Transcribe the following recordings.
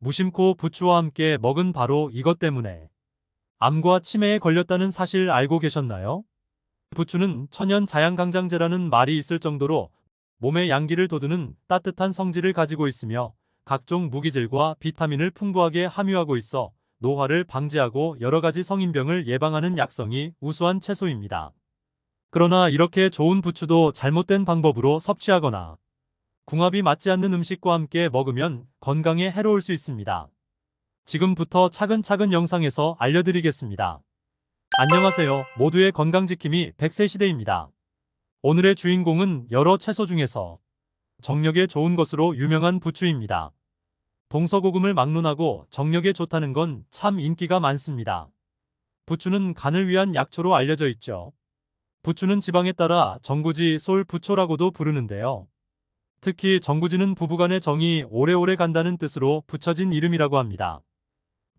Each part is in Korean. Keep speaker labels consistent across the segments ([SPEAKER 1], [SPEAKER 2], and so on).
[SPEAKER 1] 무심코 부추와 함께 먹은 바로 이것 때문에 암과 치매에 걸렸다는 사실 알고 계셨나요? 부추는 천연 자양강장제라는 말이 있을 정도로 몸의 양기를 돋우는 따뜻한 성질을 가지고 있으며 각종 무기질과 비타민을 풍부하게 함유하고 있어 노화를 방지하고 여러 가지 성인병을 예방하는 약성이 우수한 채소입니다. 그러나 이렇게 좋은 부추도 잘못된 방법으로 섭취하거나 궁합이 맞지 않는 음식과 함께 먹으면 건강에 해로울 수 있습니다. 지금부터 차근차근 영상에서 알려드리겠습니다. 안녕하세요. 모두의 건강지킴이 100세 시대입니다. 오늘의 주인공은 여러 채소 중에서 정력에 좋은 것으로 유명한 부추입니다. 동서고금을 막론하고 정력에 좋다는 건 참 인기가 많습니다. 부추는 간을 위한 약초로 알려져 있죠. 부추는 지방에 따라 정부지, 솔부초라고도 부르는데요. 특히 정부지는 부부간의 정이 오래오래 간다는 뜻으로 붙여진 이름이라고 합니다.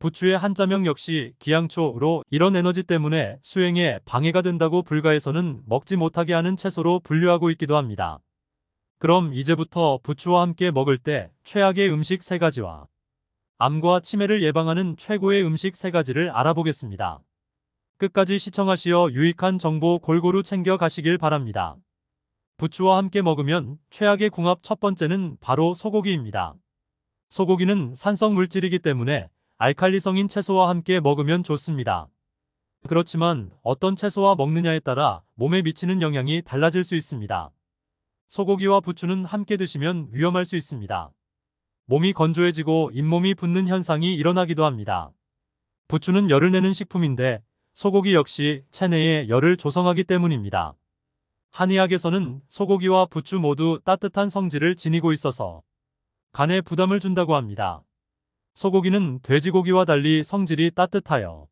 [SPEAKER 1] 부추의 한자명 역시 기양초로 이런 에너지 때문에 수행에 방해가 된다고 불가에서는 먹지 못하게 하는 채소로 분류하고 있기도 합니다. 그럼 이제부터 부추와 함께 먹을 때 최악의 음식 3가지와 암과 치매를 예방하는 최고의 음식 3가지를 알아보겠습니다. 끝까지 시청하시어 유익한 정보 골고루 챙겨 가시길 바랍니다. 부추와 함께 먹으면 최악의 궁합 첫 번째는 바로 소고기입니다. 소고기는 산성 물질이기 때문에 알칼리성인 채소와 함께 먹으면 좋습니다. 그렇지만 어떤 채소와 먹느냐에 따라 몸에 미치는 영향이 달라질 수 있습니다. 소고기와 부추는 함께 드시면 위험할 수 있습니다. 몸이 건조해지고 잇몸이 붓는 현상이 일어나기도 합니다. 부추는 열을 내는 식품인데 소고기 역시 체내에 열을 조성하기 때문입니다. 한의학에서는 소고기와 부추 모두 따뜻한 성질을 지니고 있어서 간에 부담을 준다고 합니다. 소고기는 돼지고기와 달리 성질이 따뜻하여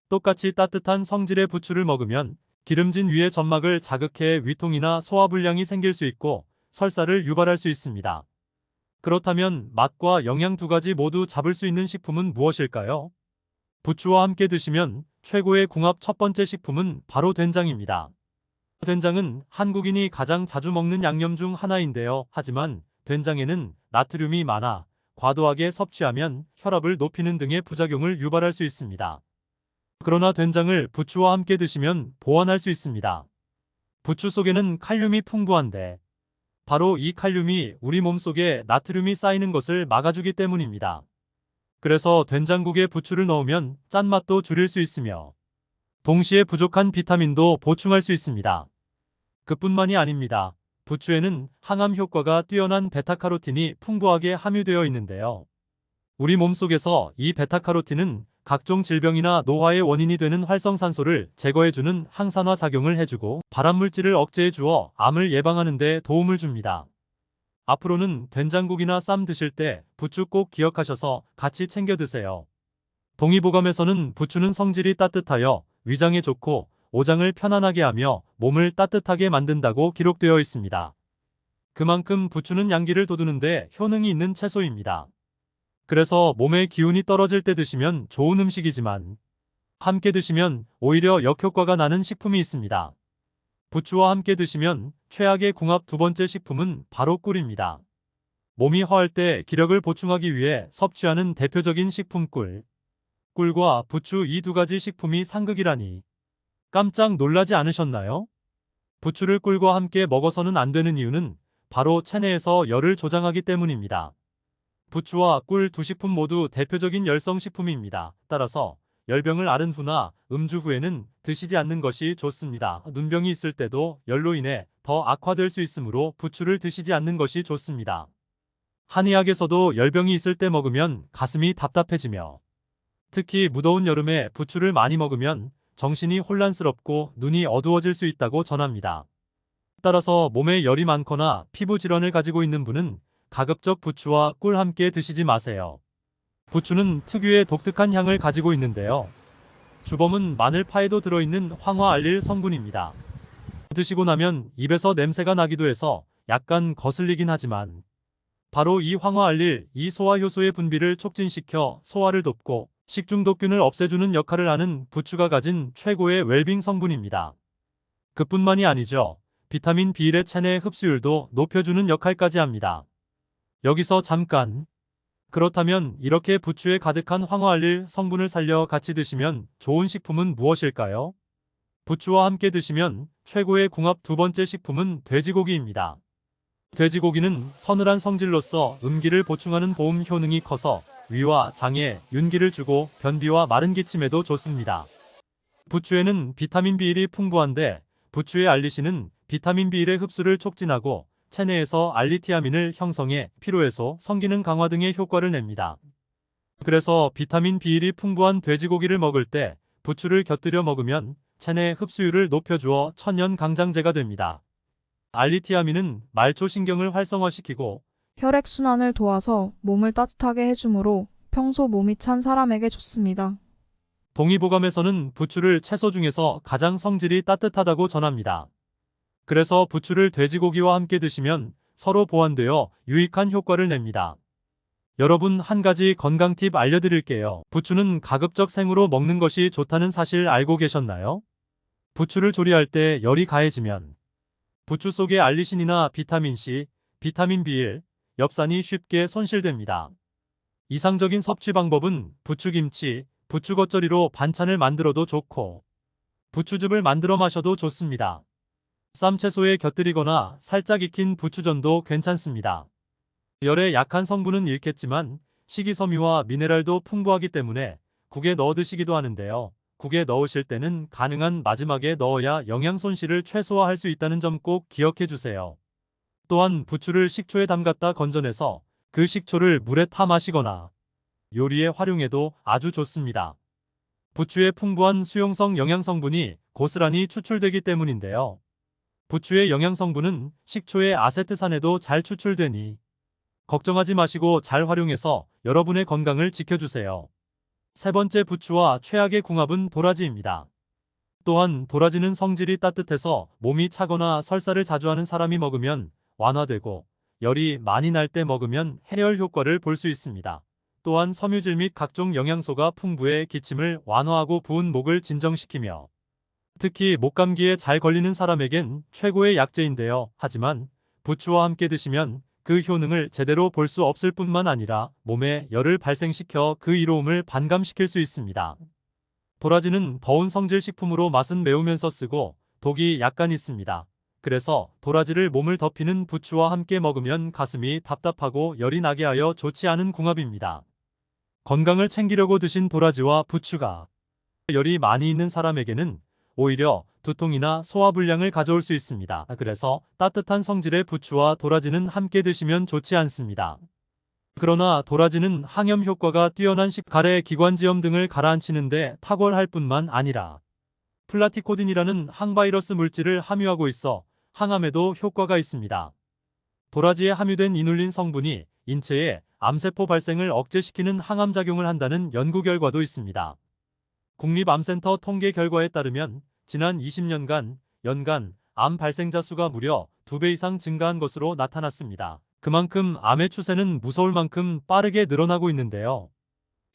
[SPEAKER 1] 똑같이 따뜻한 성질의 부추를 먹으면 기름진 위의 점막을 자극해 위통이나 소화불량이 생길 수 있고 설사를 유발할 수 있습니다. 그렇다면 맛과 영양 2가지 모두 잡을 수 있는 식품은 무엇일까요? 부추와 함께 드시면 최고의 궁합 첫 번째 식품은 바로 된장입니다. 된장은 한국인이 가장 자주 먹는 양념 중 하나인데요. 하지만 된장에는 나트륨이 많아 과도하게 섭취하면 혈압을 높이는 등의 부작용을 유발할 수 있습니다. 그러나 된장을 부추와 함께 드시면 보완할 수 있습니다. 부추 속에는 칼륨이 풍부한데 바로 이 칼륨이 우리 몸속에 나트륨이 쌓이는 것을 막아주기 때문입니다. 그래서 된장국에 부추를 넣으면 짠맛도 줄일 수 있으며 동시에 부족한 비타민도 보충할 수 있습니다. 그뿐만이 아닙니다. 부추에는 항암 효과가 뛰어난 베타카로틴이 풍부하게 함유되어 있는데요. 우리 몸속에서 이 베타카로틴은 각종 질병이나 노화의 원인이 되는 활성산소를 제거해주는 항산화 작용을 해주고 발암물질을 억제해 주어 암을 예방하는 데 도움을 줍니다. 앞으로는 된장국이나 쌈 드실 때 부추 꼭 기억하셔서 같이 챙겨 드세요. 동의보감에서는 부추는 성질이 따뜻하여 위장에 좋고 오장을 편안하게 하며 몸을 따뜻하게 만든다고 기록되어 있습니다. 그만큼 부추는 양기를 돋우는데 효능이 있는 채소입니다. 그래서 몸의 기운이 떨어질 때 드시면 좋은 음식이지만 함께 드시면 오히려 역효과가 나는 식품이 있습니다. 부추와 함께 드시면 최악의 궁합 2번째 식품은 바로 꿀입니다. 몸이 허할 때 기력을 보충하기 위해 섭취하는 대표적인 식품 꿀. 꿀과 부추 이 2가지 식품이 상극이라니 깜짝 놀라지 않으셨나요? 부추를 꿀과 함께 먹어서는 안 되는 이유는 바로 체내에서 열을 조장하기 때문입니다. 부추와 꿀 2식품 모두 대표적인 열성식품입니다. 따라서 열병을 앓은 후나 음주 후에는 드시지 않는 것이 좋습니다. 눈병이 있을 때도 열로 인해 더 악화될 수 있으므로 부추를 드시지 않는 것이 좋습니다. 한의학에서도 열병이 있을 때 먹으면 가슴이 답답해지며 특히 무더운 여름에 부추를 많이 먹으면 정신이 혼란스럽고 눈이 어두워질 수 있다고 전합니다. 따라서 몸에 열이 많거나 피부 질환을 가지고 있는 분은 가급적 부추와 꿀 함께 드시지 마세요. 부추는 특유의 독특한 향을 가지고 있는데요. 주범은 마늘파에도 들어있는 황화알릴 성분입니다. 드시고 나면 입에서 냄새가 나기도 해서 약간 거슬리긴 하지만 바로 이 황화알릴 이 소화효소의 분비를 촉진시켜 소화를 돕고 식중독균을 없애주는 역할을 하는 부추가 가진 최고의 웰빙 성분입니다. 그뿐만이 아니죠. 비타민 B1의 체내 흡수율도 높여주는 역할까지 합니다. 여기서 잠깐 그렇다면 이렇게 부추에 가득한 황화알릴 성분을 살려 같이 드시면 좋은 식품은 무엇일까요? 부추와 함께 드시면 최고의 궁합 두 번째 식품은 돼지고기입니다. 돼지고기는 서늘한 성질로서 음기를 보충하는 보험 효능이 커서 위와 장에 윤기를 주고 변비와 마른 기침에도 좋습니다. 부추에는 비타민 B1이 풍부한데 부추의 알리신은 비타민 B1의 흡수를 촉진하고 체내에서 알리티아민을 형성해 피로해소, 성기능 강화 등의 효과를 냅니다. 그래서 비타민 B1이 풍부한 돼지고기를 먹을 때 부추를 곁들여 먹으면 체내 흡수율을 높여주어 천연 강장제가 됩니다. 알리티아민은 말초신경을 활성화시키고
[SPEAKER 2] 혈액순환을 도와서 몸을 따뜻하게 해주므로 평소 몸이 찬 사람에게 좋습니다.
[SPEAKER 1] 동의보감에서는 부추를 채소 중에서 가장 성질이 따뜻하다고 전합니다. 그래서 부추를 돼지고기와 함께 드시면 서로 보완되어 유익한 효과를 냅니다. 여러분, 한 가지 건강 팁 알려드릴게요. 부추는 가급적 생으로 먹는 것이 좋다는 사실 알고 계셨나요? 부추를 조리할 때 열이 가해지면 부추 속의 알리신이나 비타민C, 비타민 B1, 엽산이 쉽게 손실됩니다. 이상적인 섭취 방법은 부추김치, 부추겉절이로 반찬을 만들어도 좋고 부추즙을 만들어 마셔도 좋습니다. 쌈채소에 곁들이거나 살짝 익힌 부추전도 괜찮습니다. 열에 약한 성분은 잃겠지만 식이섬유와 미네랄도 풍부하기 때문에 국에 넣어 드시기도 하는데요. 국에 넣으실 때는 가능한 마지막에 넣어야 영양 손실을 최소화할 수 있다는 점 꼭 기억해 주세요. 또한 부추를 식초에 담갔다 건져내서 그 식초를 물에 타 마시거나 요리에 활용해도 아주 좋습니다. 부추의 풍부한 수용성 영양성분이 고스란히 추출되기 때문인데요. 부추의 영양성분은 식초의 아세트산에도 잘 추출되니 걱정하지 마시고 잘 활용해서 여러분의 건강을 지켜주세요. 세 번째 부추와 최악의 궁합은 도라지입니다. 또한 도라지는 성질이 따뜻해서 몸이 차거나 설사를 자주 하는 사람이 먹으면 완화되고 열이 많이 날 때 먹으면 해열 효과를 볼 수 있습니다. 또한 섬유질 및 각종 영양소가 풍부해 기침을 완화하고 부은 목을 진정시키며 특히 목감기에 잘 걸리는 사람에겐 최고의 약재인데요. 하지만 부추와 함께 드시면 그 효능을 제대로 볼 수 없을 뿐만 아니라 몸에 열을 발생시켜 그 이로움을 반감시킬 수 있습니다. 도라지는 더운 성질 식품으로 맛은 매우면서 쓰고 독이 약간 있습니다. 그래서 도라지를 몸을 덮이는 부추와 함께 먹으면 가슴이 답답하고 열이 나게 하여 좋지 않은 궁합입니다. 건강을 챙기려고 드신 도라지와 부추가 열이 많이 있는 사람에게는 오히려 두통이나 소화불량을 가져올 수 있습니다. 그래서 따뜻한 성질의 부추와 도라지는 함께 드시면 좋지 않습니다. 그러나 도라지는 항염 효과가 뛰어난 가래, 기관지염 등을 가라앉히는데 탁월할 뿐만 아니라 플라티코딘이라는 항바이러스 물질을 함유하고 있어 항암에도 효과가 있습니다. 도라지에 함유된 이눌린 성분이 인체에 암세포 발생을 억제시키는 항암작용을 한다는 연구 결과도 있습니다. 국립암센터 통계 결과에 따르면 지난 20년간 연간 암 발생자 수가 무려 2배 이상 증가한 것으로 나타났습니다. 그만큼 암의 추세는 무서울 만큼 빠르게 늘어나고 있는데요.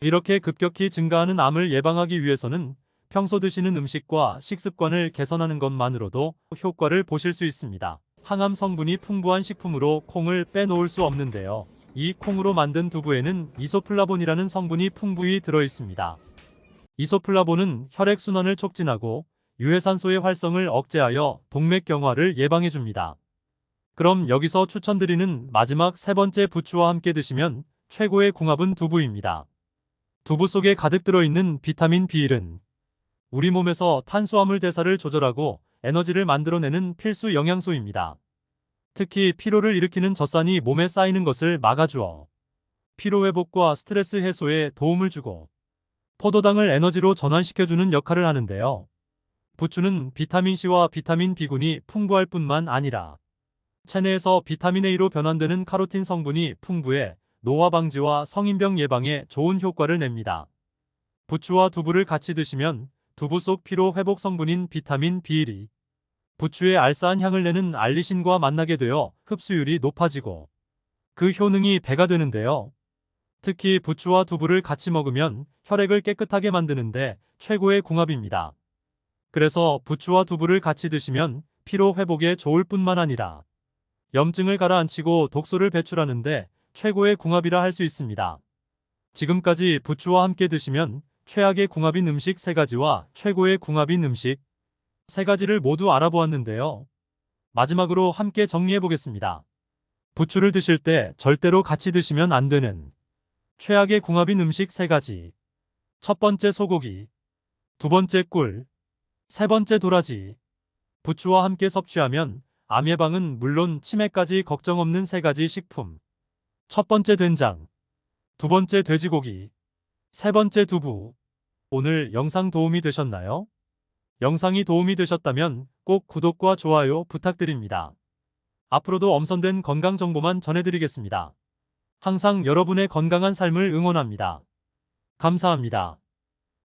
[SPEAKER 1] 이렇게 급격히 증가하는 암을 예방하기 위해서는 평소 드시는 음식과 식습관을 개선하는 것만으로도 효과를 보실 수 있습니다. 항암 성분이 풍부한 식품으로 콩을 빼놓을 수 없는데요. 이 콩으로 만든 두부에는 이소플라본이라는 성분이 풍부히 들어 있습니다. 이소플라본은 혈액순환을 촉진하고 유해산소의 활성을 억제하여 동맥경화를 예방해줍니다. 그럼 여기서 추천드리는 마지막 세 번째 부추와 함께 드시면 최고의 궁합은 두부입니다. 두부 속에 가득 들어있는 비타민 B1은 우리 몸에서 탄수화물 대사를 조절하고 에너지를 만들어내는 필수 영양소입니다. 특히 피로를 일으키는 젖산이 몸에 쌓이는 것을 막아주어 피로회복과 스트레스 해소에 도움을 주고 포도당을 에너지로 전환시켜주는 역할을 하는데요. 부추는 비타민C와 비타민 B군이 풍부할 뿐만 아니라 체내에서 비타민 A로 변환되는 카로틴 성분이 풍부해 노화 방지와 성인병 예방에 좋은 효과를 냅니다. 부추와 두부를 같이 드시면 두부 속 피로 회복 성분인 비타민 B1이 부추의 알싸한 향을 내는 알리신과 만나게 되어 흡수율이 높아지고 그 효능이 배가 되는데요. 특히 부추와 두부를 같이 먹으면 혈액을 깨끗하게 만드는데 최고의 궁합입니다. 그래서 부추와 두부를 같이 드시면 피로 회복에 좋을 뿐만 아니라 염증을 가라앉히고 독소를 배출하는데 최고의 궁합이라 할 수 있습니다. 지금까지 부추와 함께 드시면 최악의 궁합인 음식 3가지와 최고의 궁합인 음식 3가지를 모두 알아보았는데요. 마지막으로 함께 정리해 보겠습니다. 부추를 드실 때 절대로 같이 드시면 안 되는 최악의 궁합인 음식 3가지. 첫 번째 소고기, 두 번째 꿀, 세 번째 도라지. 부추와 함께 섭취하면 암 예방은 물론 치매까지 걱정 없는 3가지 식품. 첫 번째 된장, 두 번째 돼지고기, 세 번째 두부. 오늘 영상 도움이 되셨나요? 영상이 도움이 되셨다면 꼭 구독과 좋아요 부탁드립니다. 앞으로도 엄선된 건강 정보만 전해드리겠습니다. 항상 여러분의 건강한 삶을 응원합니다. 감사합니다.